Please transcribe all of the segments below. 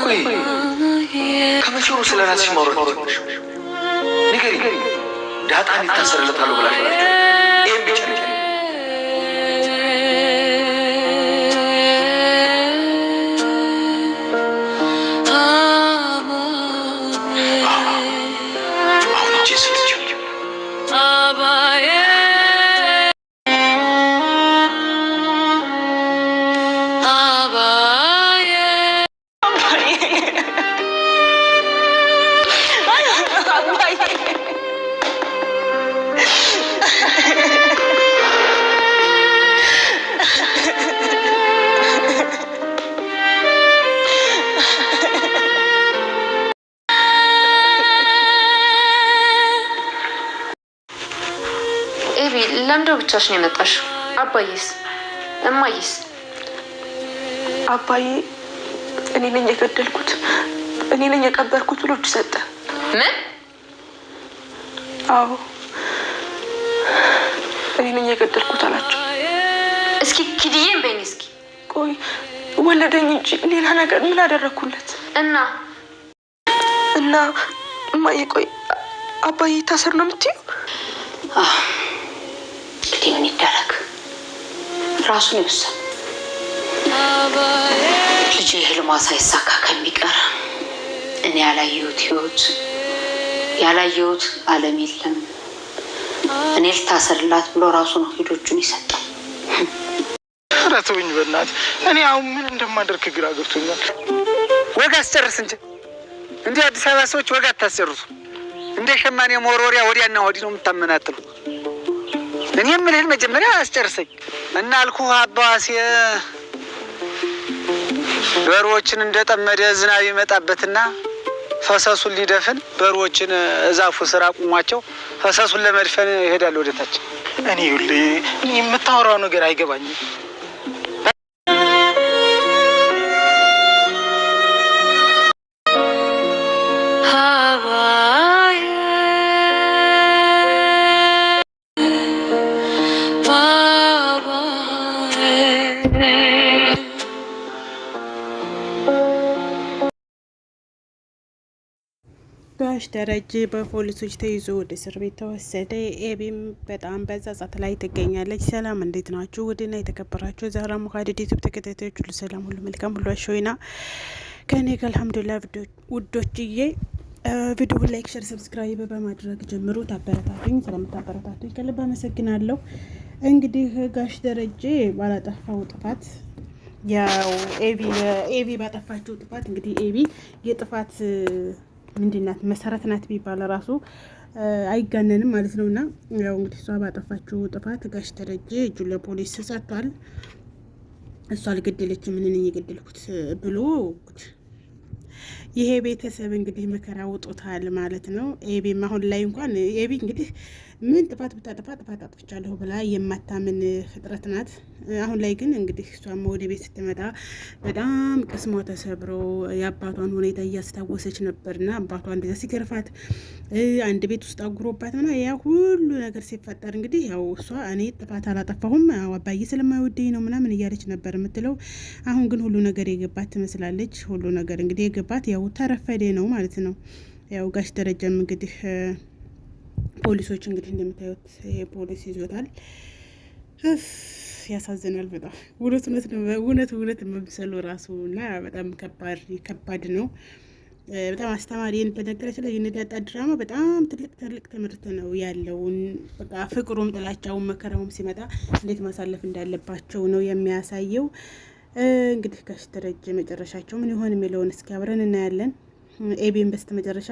ቆይ ከመቼው ስለራስሽ ማውራት ንገሪ። ዳጣን ይታሰርለታለሁ ብላችሁ ይሄን ብቻ ነው ለምንድነው ብቻሽን የመጣሽው? አባዬስ እማዬስ? አባዬ እኔ ነኝ የገደልኩት፣ እኔ ነኝ የቀበርኩት ብሎ እጅ ሰጠ። ምን? አዎ እኔ ነኝ የገደልኩት አላቸው። እስኪ ኪድዬን በይኝ እስኪ። ቆይ ወለደኝ እንጂ ሌላ ነገር ምን አደረኩለት? እና እማዬ ቆይ አባዬ ታሰር ነው የምትይው? ምን ይደረግ ራሱን ይወሰን። ልጅ ህልሟ ሳይሳካ ከሚቀር እኔ ያላየሁት ህይወት ያላየሁት ዓለም የለም። እኔ ልታሰርላት ብሎ ራሱ ነው ሂዶቹን ይሰጣል። ረተውኝ በእናትህ እኔ አሁን ምን እንደማደርግ ግራ ገብቶኛል። ወግ አስጨርስ እንጂ እንደ አዲስ አበባ ሰዎች ወግ አታስጨርሱ። እንደ ሸማኔ መወርወሪያ ወዲያና ወዲህ ነው የምታመናጥሉ። እኔ የምልህን መጀመሪያ አስጨርሰኝ እና አልኩህ። አባዋሴ በሮችን እንደጠመደ ዝናብ ይመጣበትና ፈሰሱን ሊደፍን በሮችን እዛፉ ስራ አቁሟቸው ፈሰሱን ለመድፈን ይሄዳል ወደታች። እኔ የምታወራው ነገር አይገባኝም። ጋሽ ደረጀ በፖሊሶች ተይዞ ወደ እስር ቤት ተወሰደ። ኤቢም በጣም በጸጸት ላይ ትገኛለች። ሰላም እንዴት ናችሁ? ውድና የተከበራችሁ ዛራ ሙካድድ ዩቲዩብ ተከታታዮች ሁሉ ሰላም፣ ሁሉ መልካም፣ ሁሉ አሸወይና ከኔ ጋር አልሐምዱሊላህ። ውዶችዬ ቪዲዮ ላይክ፣ ሼር፣ ሰብስክራይብ በማድረግ ጀምሩ። ታበረታቱኝ። ስለምታበረታቱኝ ከልብ አመሰግናለሁ። እንግዲህ ጋሽ ደረጀ ባላጠፋው ጥፋት ያው ኤቢ ባጠፋችው ጥፋት እንግዲህ ኤቢ የጥፋት ምንድናት መሰረት ናት ቢባል ራሱ አይጋነንም ማለት ነውና ያው እንግዲህ እሷ ባጠፋችው ጥፋት ጋሽ ደረጀ እጁን ለፖሊስ ሰጥቷል። እሷ አልገደለችም ምን ነኝ የገደልኩት ብሎ ይሄ ቤተሰብ እንግዲህ መከራ ውጦታል ማለት ነው። ኤቢም አሁን ላይ እንኳን ኤቢ እንግዲህ ምን ጥፋት ጥፋት አጥፍቻለሁ ብላ የማታምን ፍጥረት ናት። አሁን ላይ ግን እንግዲህ እሷም ወደ ቤት ስትመጣ በጣም ቅስሟ ተሰብሮ የአባቷን ሁኔታ እያስታወሰች ነበርና አባቷ እንደዛ ሲገርፋት አንድ ቤት ውስጥ አጉሮባት ምና ያ ሁሉ ነገር ሲፈጠር እንግዲህ ያው እሷ እኔ ጥፋት አላጠፋሁም አባዬ ስለማይወደኝ ነው ምናምን እያለች ነበር የምትለው። አሁን ግን ሁሉ ነገር የገባት ትመስላለች። ሁሉ ነገር እንግዲህ የገባት ያው ተረፈደ ነው ማለት ነው። ያው ጋሽ ደረጀም እንግዲህ ፖሊሶች እንግዲህ እንደምታዩት ይሄ ፖሊስ ይዞታል። ያሳዝናል በጣም እውነት መምሰሉ ራሱ እና በጣም ከባድ ነው። በጣም አስተማሪ በነገራችን ላይ የነዳጣ ድራማ በጣም ትልቅ ትምህርት ነው ያለው። በቃ ፍቅሩም ጥላቻውም መከራውም ሲመጣ እንዴት ማሳለፍ እንዳለባቸው ነው የሚያሳየው። እንግዲህ ጋሽ ደረጀ መጨረሻቸው ምን ይሆን የሚለውን እስኪ አብረን እናያለን። ኤቢን በስተ መጨረሻ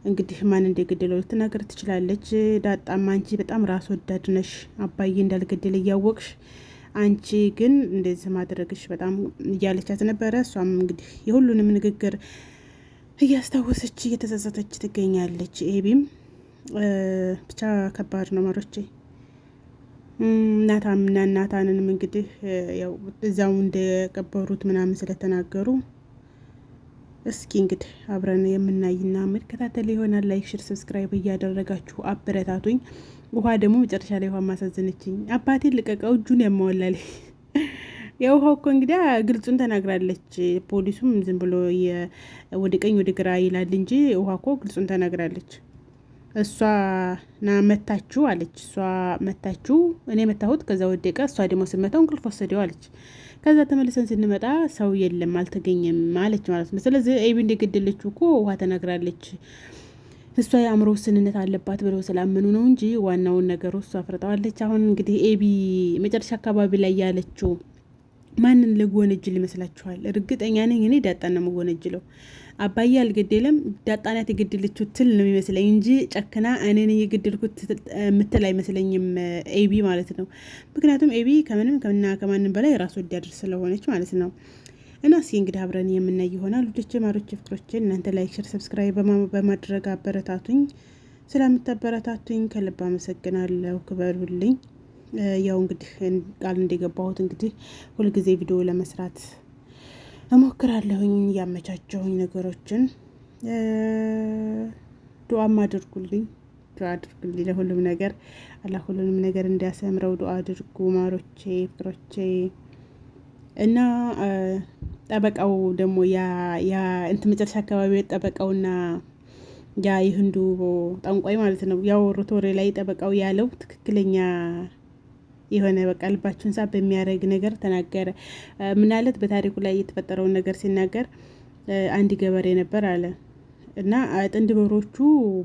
እንግዲህ ማን እንደገደለው ልትናገር ትችላለች። ዳጣም አንቺ በጣም ራስ ወዳድ ነሽ፣ አባዬ እንዳልገደለ እያወቅሽ አንቺ ግን እንደዚህ ማድረግሽ በጣም እያለቻት ነበረ። እሷም እንግዲህ የሁሉንም ንግግር እያስታወሰች እየተጸጸተች ትገኛለች። ኤቢም ብቻ ከባድ ነው ማሮቼ። ናታንንም እንግዲህ ያው እዛው እንደቀበሩት ምናምን ስለተናገሩ እስኪ እንግዲህ አብረን የምናይና መከታተል ይሆናል። ላይክ፣ ሼር፣ ሰብስክራይብ እያደረጋችሁ አበረታቱኝ። ውሃ ደግሞ መጨረሻ ላይ ውሃ ማሳዘነችኝ። አባቴን ልቀቀው እጁን ያማወላል። የውሃው እኮ እንግዲህ ግልጹን ተናግራለች። ፖሊሱም ዝም ብሎ ወደ ቀኝ ወደ ግራ ይላል እንጂ ውሃ እኮ ግልጹን ተናግራለች። እሷ ና መታችሁ አለች። እሷ መታችሁ፣ እኔ መታሁት፣ ከዛ ወደቀ። እሷ ደግሞ ስመታው እንቅልፍ ወሰደው አለች። ከዛ ተመልሰን ስንመጣ ሰው የለም አልተገኘም አለች ማለት ነው። ስለዚህ ኤቢ እንደገደለችው እኮ ውሃ ተናግራለች። እሷ የአእምሮ ውስንነት አለባት ብለው ስላመኑ ነው እንጂ ዋናውን ነገሩ እሷ አፍርጠዋለች። አሁን እንግዲህ ኤቢ መጨረሻ አካባቢ ላይ ያለችው ማንን ልጎነጅል ይመስላችኋል? እርግጠኛ ነኝ እኔ ዳጣን ነው የምጎነጅለው። አባዬ አልገደለም፣ ዳጣናት የገደለችው ትል ነው የሚመስለኝ እንጂ ጨክና እኔ ነኝ የገደልኩት ምትል አይመስለኝም ኤቢ ማለት ነው። ምክንያቱም ኤቢ ከምንም ከማንም በላይ ራስ ወዳድ ስለሆነች ማለት ነው። እና እስኪ እንግዲህ አብረን የምናይ ይሆናል። ልጆቼ፣ ማሮቼ፣ ፍቅሮቼ እናንተ ላይክ፣ ሼር፣ ሰብስክራይብ በማድረግ አበረታቱኝ። ስለምታበረታቱኝ ከልብ አመሰግናለሁ። ክበሩልኝ። ያው እንግዲህ ቃል እንደገባሁት እንግዲህ ሁልጊዜ ቪዲዮ ለመስራት እሞክራለሁኝ ያመቻቸውኝ ነገሮችን። ዱዓም አድርጉልኝ ለሁሉም ነገር። አላህ ሁሉንም ነገር እንዲያሰምረው ዱዓ አድርጉ ማሮቼ፣ ፍቅሮቼ። እና ጠበቃው ደግሞ ያ እንትን መጨረሻ አካባቢ ጠበቃውና ያ የህንዱ ጠንቋይ ማለት ነው ያወሩት ወሬ ላይ ጠበቃው ያለው ትክክለኛ የሆነ በቃ ልባችሁን ሳብ በሚያደርግ ነገር ተናገረ። ምናለት በታሪኩ ላይ የተፈጠረውን ነገር ሲናገር አንድ ገበሬ ነበር አለ እና ጥንድ በሮቹ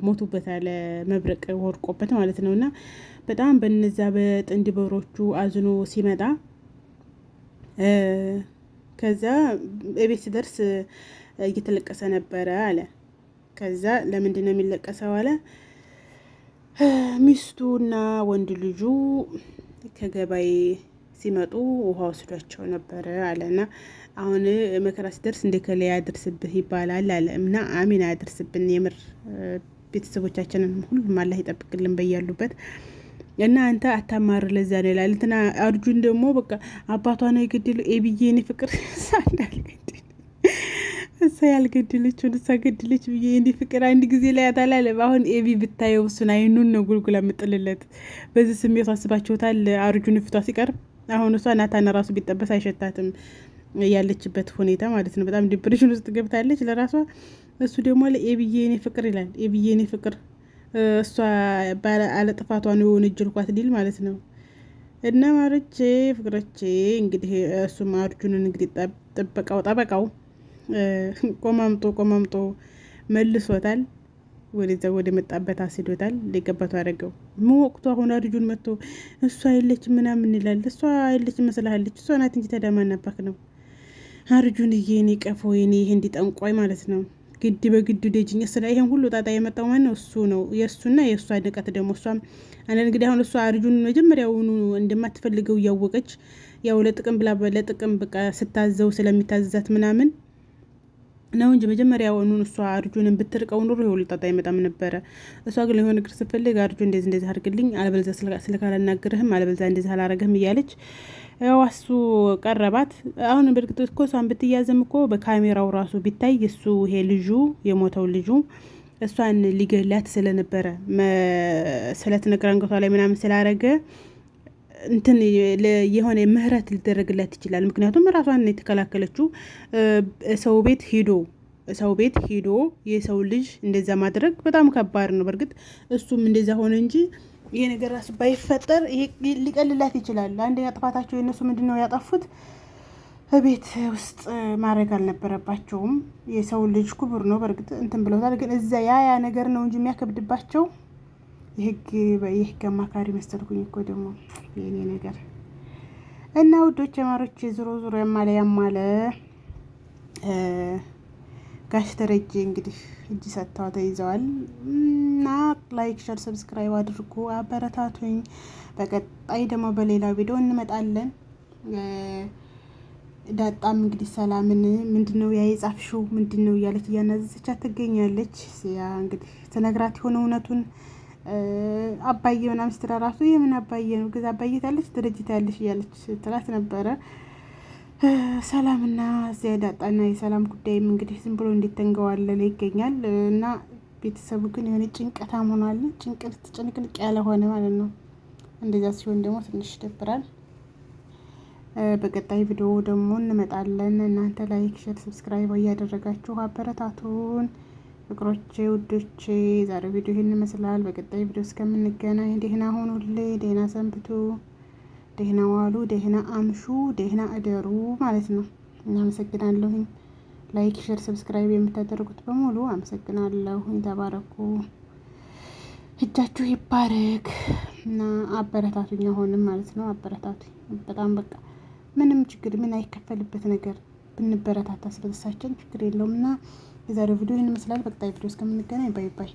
ሞቱበት አለ፣ መብረቅ ወርቆበት ማለት ነው። እና በጣም በነዛ በጥንድ በሮቹ አዝኖ ሲመጣ ከዛ እቤት ሲደርስ እየተለቀሰ ነበረ አለ። ከዛ ለምንድን ነው የሚለቀሰው አለ። ሚስቱና ወንድ ልጁ ከገባይ ሲመጡ ውሃ ወስዷቸው ነበረ አለና አሁን መከራ ሲደርስ እንደ ከለ ያድርስብህ ይባላል አለ። እና አሚን ያድርስብን የምር ቤተሰቦቻችንን ሁሉም አላህ ይጠብቅልን በያሉበት። እና አንተ አታማር ለዛ ነው ይላል። እንትና አርጁን ደግሞ በቃ አባቷ ነው የገደለው ኤቢዬ እኔ ፍቅር እሷ ያልገደለችውን እሷ ገደለች ብዬ እንዲህ ፍቅር አንድ ጊዜ ላይ ያታላለ። አሁን ኤቢ ብታየው እሱን አይኑን ነው ጉልጉላ የምጥልለት። በዚህ ስሜቱ አስባችሁታል? አርጁን ፊቷ ሲቀርብ አሁን እሷ ናታና ራሱ ቢጠበስ አይሸታትም ያለችበት ሁኔታ ማለት ነው። በጣም ዲፕሬሽን ውስጥ ገብታለች ለራሷ። እሱ ደግሞ ለኤቢዬ እኔ ፍቅር ይላል። ኤቢዬ እኔ ፍቅር እሷ አለ ጥፋቷ ነው የወነጀልኳት ሊል ማለት ነው። እና ማሮቼ ፍቅሮቼ እንግዲህ እሱም አርጁንን እንግዲህ ጠበቃው ቆማምጦ መልሶታል። ወደዛ ወደ መጣበት አስዶታል። ሊገባቱ አደረገው። ወቅቱ አሁን አርጁን መጥቶ እሷ የለችም ምናምን ይላል። እሷ የለችም መስላለች። እሷ ናት እንጂ ተዳማናባክ ነው አርጁን የኔ ቀፎ የኔ ይሄ እንዲጠንቋይ ማለት ነው። ግድ በግድ ደጅኝ ስለ ይሄን ሁሉ ጣጣ የመጣው ማን ነው? እሱ ነው። የእሱና የእሷ ንቀት ደግሞ እሷም አንድ እንግዲህ አሁን እሷ አርጁን መጀመሪያውኑ እንደማትፈልገው እያወቀች ያው ለጥቅም ብላ ለጥቅም በቃ ስታዘው ስለሚታዘዛት ምናምን ነው እንጂ መጀመሪያውኑ እሷ አርጁንን ብትርቀው ኑሮ ይሁን ጣጣ አይመጣም ነበረ። እሷ ግን የሆነ ነገር ስትፈልግ አርጁ እንደዚህ አድርግልኝ፣ አለበለዚያ ስለካላናገርህም አለበለዚያ እንደዚህ አላረገህም እያለች ያው እሱ ቀረባት። አሁን በርግጥ እኮ እሷን ብትያዘም እኮ በካሜራው ራሱ ቢታይ እሱ ይሄ ልጁ የሞተው ልጁ እሷን ሊገላት ስለነበረ ስለተነገረ አንገቷ ላይ ምናምን ስላረገ እንትን የሆነ ምህረት ሊደረግላት ይችላል። ምክንያቱም ራሷን የተከላከለችው ሰው ቤት ሂዶ የሰው ልጅ እንደዛ ማድረግ በጣም ከባድ ነው። በርግጥ እሱም እንደዛ ሆነ እንጂ ይሄ ነገር ራሱ ባይፈጠር ይሄ ሊቀልላት ይችላል። አንደኛ ጥፋታቸው የነሱ ምንድነው ያጠፉት ቤት ውስጥ ማድረግ አልነበረባቸውም። የሰው ልጅ ክቡር ነው። በርግጥ እንትን ብለውታል። ግን እዛ ያ ነገር ነው እንጂ የሚያከብድባቸው የህግ አማካሪ መሰልኩኝ እኮ ደግሞ የኔ ነገር። እና ውዶች ማሮች ዞሮ ያማለ ጋሽ ደረጀ እንግዲህ እጅ ሰጥተው ተይዘዋል። እና ላይክ፣ ሸር፣ ሰብስክራይብ አድርጉ፣ አበረታቱኝ። በቀጣይ ደግሞ በሌላ ቪዲዮ እንመጣለን። ዳጣም እንግዲህ ሰላምን ምንድነው ያ የጻፍሽው ምንድነው እያለች እያናዘዘቻት ትገኛለች። ያ እንግዲህ ተነግራት የሆነ እውነቱን አባዬ ምናምን ስትራ ራሱ የምን አባዬ ነው ግዛ አባዬ ታለች ድርጅት ያለሽ እያለች ትላት ነበረ። ሰላምና እዚያ ዳጣና የሰላም ጉዳይም እንግዲህ ዝም ብሎ እንዲተንገዋለለ ይገኛል። እና ቤተሰቡ ግን የሆነ ጭንቀታም ሆኗል። ጭንቅልቅ ያለ ሆነ ማለት ነው። እንደዛ ሲሆን ደግሞ ትንሽ ይደብራል። በቀጣይ ቪዲዮ ደግሞ እንመጣለን። እናንተ ላይክ፣ ሼር፣ ሰብስክራይብ እያደረጋችሁ አበረታቱን ፍቅሮቼ፣ ውዶቼ። ዛሬ ቪዲዮ ይህን ይመስላል። በቀጣይ ቪዲዮ እስከምንገናኝ ደህና ሁኑልኝ፣ ደህና ሰንብቱ፣ ደህና ዋሉ፣ ደህና አምሹ፣ ደህና እደሩ ማለት ነው። እናመሰግናለሁኝ። ላይክ፣ ሼር፣ ሰብስክራይብ የምታደርጉት በሙሉ አመሰግናለሁኝ። ተባረኩ፣ እጃችሁ ይባረክ እና አበረታቱኝ። አሁንም ማለት ነው አበረታቱኝ። በጣም በቃ ምንም ችግር ምን አይከፈልበት ነገር ብንበረታታ ስለተሳቸን ችግር የለውም እና የዛሬው ቪዲዮ ይህን ይመስላል። በቀጣይ ቪዲዮ እስከምንገናኝ ባይ ባይ።